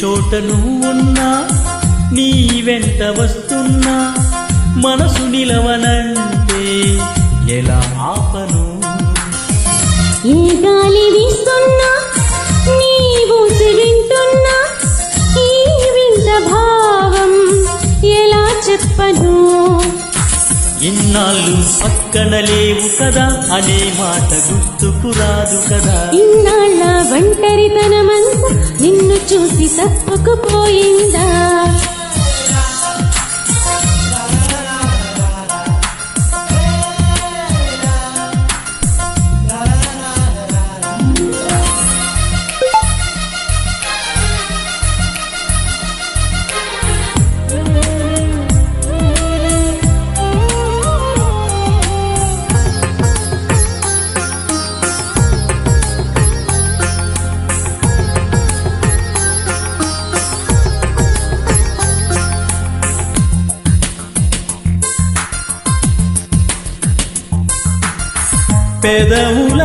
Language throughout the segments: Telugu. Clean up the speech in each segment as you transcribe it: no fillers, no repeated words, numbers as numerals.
చోట నువ్వున్నా నీ వెంట వస్తున్నా మనసు నిలవనంటే ఎలా ఆపను ఏ గాలి వీస్తున్నా నీ ఊసి వింటున్నా ఈ వింత భావం ఎలా చెప్పను ఇన్నాళ్ళు పక్కన లేవు కదా అనే మాట గుర్తుకు రాదు కదా ఇన్నాళ్ళ ఒంటరితనమంతా నిన్ను చూసి తప్పుకుపోయిందా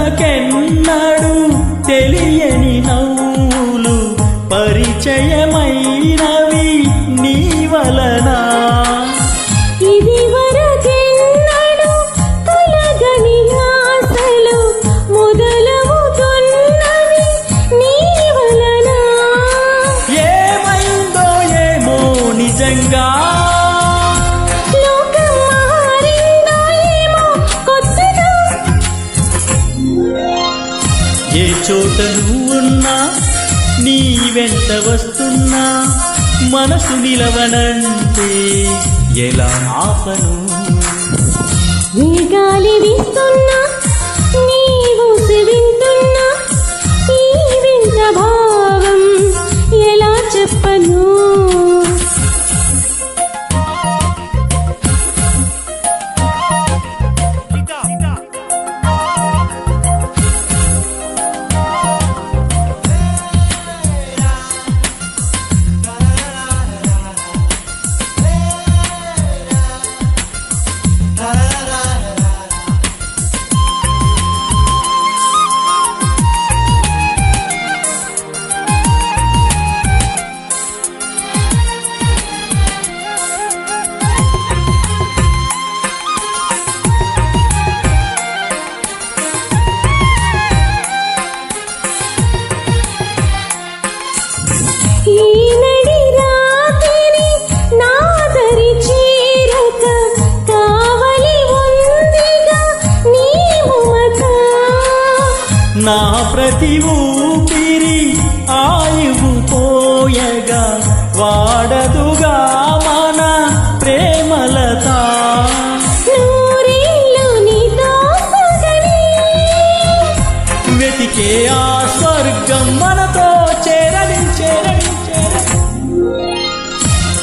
పెదవులకెన్నడు తెలియని నవ్వులు పరిచయమైనవి నీ వలన ఇది వరకెన్నడు కలగని ఆశలు మొదలవుతున్నవి నీ వలన ఏమైందో ఏమో నిజంగా లోకం మారిందో ఏమో కొత్తగా ఏ చోట నువ్వున్నా నీ వెంట వస్తున్నా మనసు నిలవనంటే ఎలా ఆపను ఏ గాలి వీస్తున్నా నీ ఊసి వింటున్నా ఈ వింత భావం ఎలా చెప్పను ఈనడి రాత్రి నాదరి చీరక కావలి ఉందిగా నీ మమత నా ప్రతి ఊపిరి ఆయువు పోయగా వాడదుగా మన ప్రేమలత నూరేళ్ళు నీతో సాగని వెతికే ఆ స్వర్గం మనతో చేరని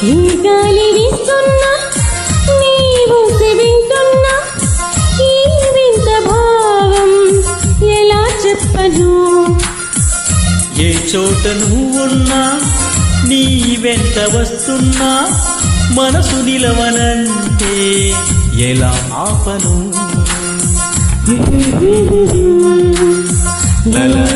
ఈ గాలి వీస్తున్నా నీ ఊసి వింటున్నా ఈ వింత భావం ఎలా చెప్పను ఏ చోట నువ్వున్నా నీ వెంట వస్తున్నా మనసు నిలవనంటే ఎలా ఆపను లలా